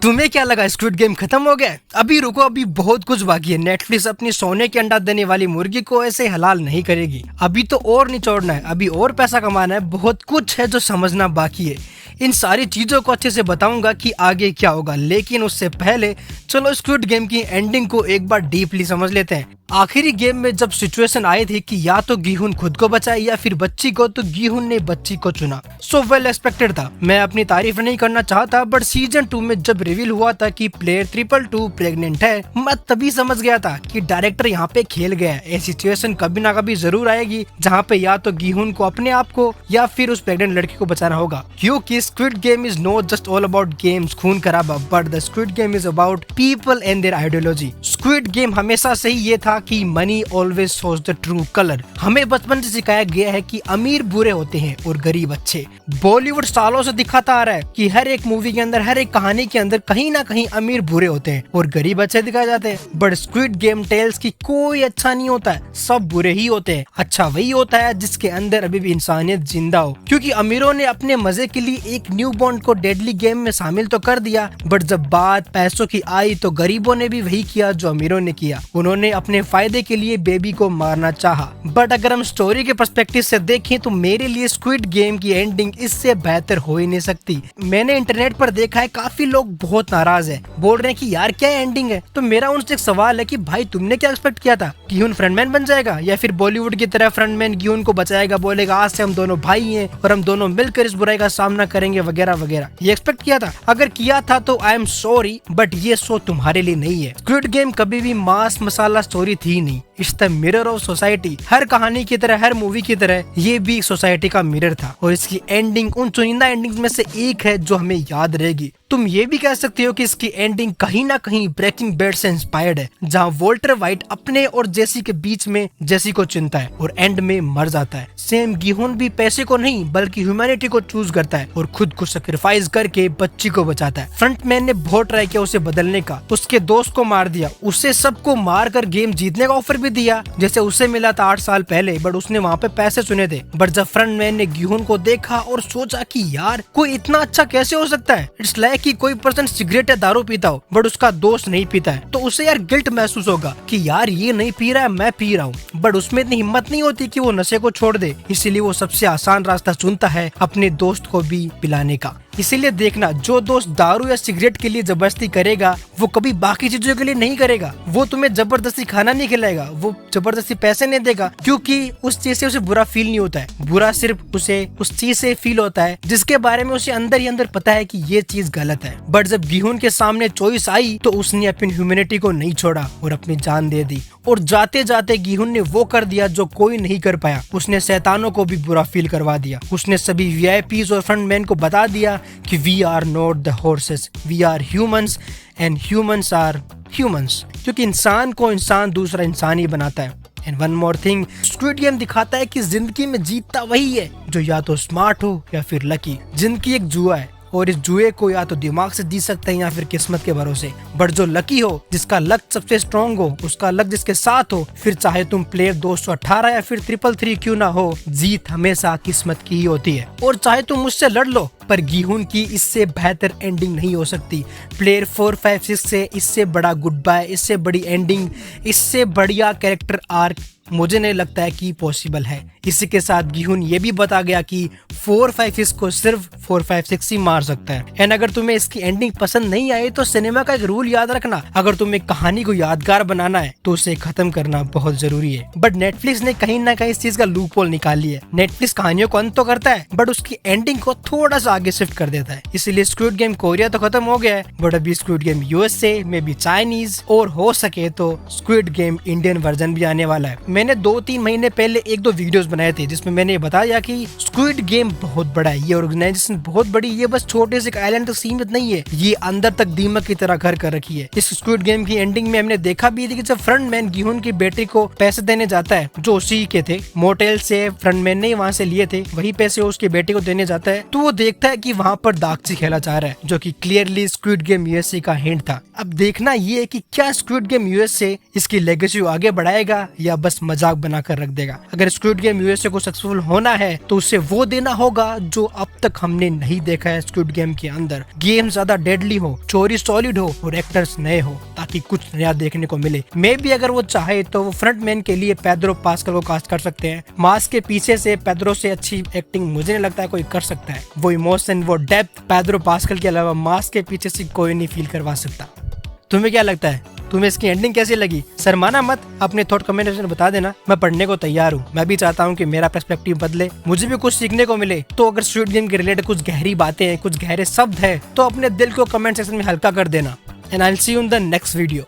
तुम्हें क्या लगा स्क्विड गेम खत्म हो गया? अभी रुको, अभी बहुत कुछ बाकी है। नेटफ्लिक्स अपनी सोने के अंडा देने वाली मुर्गी को ऐसे हलाल नहीं करेगी। अभी तो और निचोड़ना है, अभी और पैसा कमाना है, बहुत कुछ है जो समझना बाकी है। इन सारी चीजों को अच्छे से बताऊंगा कि आगे क्या होगा, लेकिन उससे पहले चलो स्क्विड गेम की एंडिंग को एक बार डीपली समझ लेते हैं। आखिरी गेम में जब सिचुएशन आई थी कि या तो गीहुन खुद को बचाए या फिर बच्ची को, तो गीहुन ने बच्ची को चुना। सो वेल एक्सपेक्टेड था। मैं अपनी तारीफ नहीं करना चाहता, बट सीजन 2 में जब रिवील हुआ था कि प्लेयर 222 प्रेग्नेंट है, मैं तभी समझ गया था कि डायरेक्टर यहाँ पे खेल गया है। ऐसी सिचुएशन कभी ना कभी जरूर आएगी जहाँ पे या तो गीहुन को अपने आप को या फिर उस प्रेग्नेंट लड़की को बचाना होगा, क्योंकि squid game is not just all about games खून खराबा, but the squid game is about people and there ideology. Squid game हमेशा से ही ये था कि money always shows the true colour. हमें बचपन से सिखाया गया है कि अमीर बुरे होते हैं और गरीब अच्छे। बॉलीवुड सालों से दिखाता आ रहा है कि हर एक मूवी के अंदर, हर एक कहानी के अंदर कहीं ना कहीं अमीर बुरे होते हैं और गरीब अच्छे दिखाए जाते हैं। बट स्क्विड गेम टेल्स की कोई अच्छा नहीं होता है, सब बुरे ही होते हैं। अच्छा वही होता है जिसके अंदर अभी भी इंसानियत जिंदा हो, क्योंकि अमीरों ने अपने मजे के लिए एक न्यू बॉन्ड को डेडली गेम में शामिल तो कर दिया, बट जब बात पैसों की आई तो गरीबों ने भी वही किया जो अमीरों ने किया। उन्होंने अपने फायदे के लिए बेबी को मारना चाहा। बट अगर हम स्टोरी के पर्सपेक्टिव से देखें तो मेरे लिए स्क्विड गेम की एंडिंग इससे बेहतर हो ही नहीं सकती। मैंने इंटरनेट पर देखा है काफी लोग बहुत नाराज है, बोल रहे हैं कि यार क्या एंडिंग है। तो मेरा उनसे एक सवाल है कि भाई तुमने क्या एक्सपेक्ट किया था? गीहुन फ्रंटमैन बन जाएगा या फिर बॉलीवुड की तरह फ्रंटमैन गीहुन को बचाएगा, बोलेगा आज से हम दोनों भाई हैं और हम दोनों मिलकर इस बुराई का सामना करेंगे वगैरह वगैरह? ये एक्सपेक्ट किया था? अगर किया था तो आई एम सॉरी, बट ये शो तुम्हारे लिए नहीं है। स्क्विड गेम कभी भी मास मसाला स्टोरी थी नहीं, it's the mirror of society. हर कहानी की तरह, हर मूवी की तरह ये भी सोसाइटी का मिरर था और इसकी एंडिंग उन चुनिंदा एंडिंग्स में से एक है जो हमें याद रहेगी। तुम ये भी कह सकते हो कि इसकी एंडिंग कहीं ना कहीं ब्रेकिंग बैड से इंस्पायर्ड है, जहाँ वॉल्टर वाइट अपने और जेसी के बीच में जेसी को चुनता है और एंड में मर जाता है। सेम गीहुन भी पैसे को नहीं बल्कि ह्यूमैनिटी को चूज करता है और खुद को सेक्रीफाइस करके बच्ची को बचाता है। फ्रंटमैन ने बहुत ट्राई किया उसे बदलने का, उसके दोस्त को मार दिया, उसे सबको मार कर गेम जीतने का ऑफर भी दिया जैसे उसे मिला था 8 साल पहले, बट उसने वहाँ पे पैसे चुने थे। बट जब फ्रंटमैन ने गीहुन को देखा और सोचा कि यार कोई इतना अच्छा कैसे हो सकता है, इट्स लाइक कि कोई पर्सन सिगरेट या दारू पीता हो बट उसका दोस्त नहीं पीता है, तो उसे यार गिल्ट महसूस होगा कि यार ये नहीं पी रहा है, मैं पी रहा हूँ। बट उसमें इतनी हिम्मत नहीं होती कि वो नशे को छोड़ दे, इसीलिए वो सबसे आसान रास्ता चुनता है अपने दोस्त को भी पिलाने का। इसीलिए देखना, जो दोस्त दारू या सिगरेट के लिए जबरदस्ती करेगा वो कभी बाकी चीजों के लिए नहीं करेगा। वो तुम्हें जबरदस्ती खाना नहीं खिलाएगा, वो जबरदस्ती पैसे नहीं देगा, क्योंकि उस चीज से उसे बुरा फील नहीं होता है। बुरा सिर्फ उसे उस चीज से फील होता है जिसके बारे में उसे अंदर ही अंदर पता है कि ये चीज गलत है। बट जब गीहुन के सामने चॉइस आई तो उसने अपनी ह्यूमैनिटी को नहीं छोड़ा और अपनी जान दे दी। और जाते जाते गीहुन ने वो कर दिया जो कोई नहीं कर पाया, उसने शैतानों को भी बुरा फील करवा दिया। उसने सभी वीआईपीज और फ्रंटमैन को बता दिया कि we are not the horses, we are humans and humans are humans, क्योंकि इंसान को इंसान दूसरा इंसान ही बनाता है। And one more thing, Squid Game दिखाता है कि जिंदगी में जीतता वही है जो या तो स्मार्ट हो या फिर लकी। जिंदगी एक जुआ है और इस जुए को या तो दिमाग से जीत सकते हैं या फिर किस्मत के भरोसे। बट जो लकी हो, जिसका लक सबसे स्ट्रॉन्ग हो, उसका लक जिसके साथ हो, फिर चाहे तुम प्लेयर 218 या फिर 333 क्यों ना हो, जीत हमेशा किस्मत की ही होती है। और चाहे तुम मुझसे लड़ लो, पर गीहुन की इससे बेहतर एंडिंग नहीं हो सकती। प्लेयर 456 से इससे बड़ा गुड बाय, इससे बड़ी एंडिंग, इससे बढ़िया कैरेक्टर आर्क मुझे नहीं लगता है कि पॉसिबल है। इसी के साथ गीहुन ये भी बता गया कि 456 को सिर्फ 456 ही मार सकता है। एंड अगर तुम्हें इसकी एंडिंग पसंद नहीं आई तो सिनेमा का एक रूल याद रखना, अगर तुम्हें कहानी को यादगार बनाना है तो उसे खत्म करना बहुत जरूरी है। बट नेटफ्लिक्स ने कहीं ना कहीं इस चीज का लूप होल निकाल लिया है। नेटफ्लिक्स कहानियों को अंत तो करता है बट उसकी एंडिंग को थोड़ा सा आगे शिफ्ट कर देता है। इसीलिए स्क्विड गेम कोरिया तो खत्म हो गया है, बट अभी स्क्विड गेम यूएसए में भी चाइनीज और हो सके तो स्क्विड गेम इंडियन वर्जन भी आने वाला है। मैंने 2-3 महीने पहले 1-2 वीडियोस बनाए थे जिसमें मैंने बताया कि स्क्विड गेम बहुत बड़ा है, ये ऑर्गेनाइजेशन बहुत बड़ी, ये बस छोटे से आइलैंड तक सीमित नहीं है, ये अंदर तक दीमक की तरह घर कर रखी है। इस स्क्विड गेम की एंडिंग में हमने देखा भी थी कि जब फ्रंटमैन गीहुन की बेटी को पैसे देने जाता है जो उसी के थे, मोटेल से फ्रंटमैन ने वहाँ से लिए थे, वही पैसे उसकी बेटी को देने जाता है, तो वो देखता है कि वहाँ पर दागची खेला जा रहा है, जो कि क्लियरली स्क्विड गेम यूएसए का हिंट था। अब देखना ये है कि क्या स्क्विड गेम यूएसए इसकी लेगेसी आगे बढ़ाएगा या बस मजाक बनाकर रख देगा। अगर स्क्विड गेम यूएसए को सक्सेसफुल होना है तो उसे वो देना होगा जो अब तक हमने नहीं देखा है स्क्विड गेम के अंदर। गेम ज्यादा डेडली हो, स्टोरी सॉलिड हो और एक्टर्स नए हो, ताकि कुछ नया देखने को मिले। मे भी अगर वो चाहे तो वो फ्रंट मैन के लिए पेड्रो पास्कल को कास्ट कर सकते हैं। मास्क के पीछे से पेड्रो से अच्छी एक्टिंग मुझे नहीं लगता है कोई कर सकता है। वो इमोशन, वो डेप्थ पेड्रो पास्कल के अलावा मास्क के पीछे से कोई नहीं फील करवा सकता। तुम्हें क्या लगता है? तुम्हें इसकी एंडिंग कैसी लगी? शर्माना मत, अपने थॉट कमेंट सेक्शन में बता देना। मैं पढ़ने को तैयार हूँ। मैं भी चाहता हूँ कि मेरा पर्सपेक्टिव बदले, मुझे भी कुछ सीखने को मिले। तो अगर स्क्विड गेम के रिलेटेड कुछ गहरी बातें हैं, कुछ गहरे शब्द है, तो अपने दिल को कमेंट सेक्शन में हल्का कर देना। And I will see you in the next video.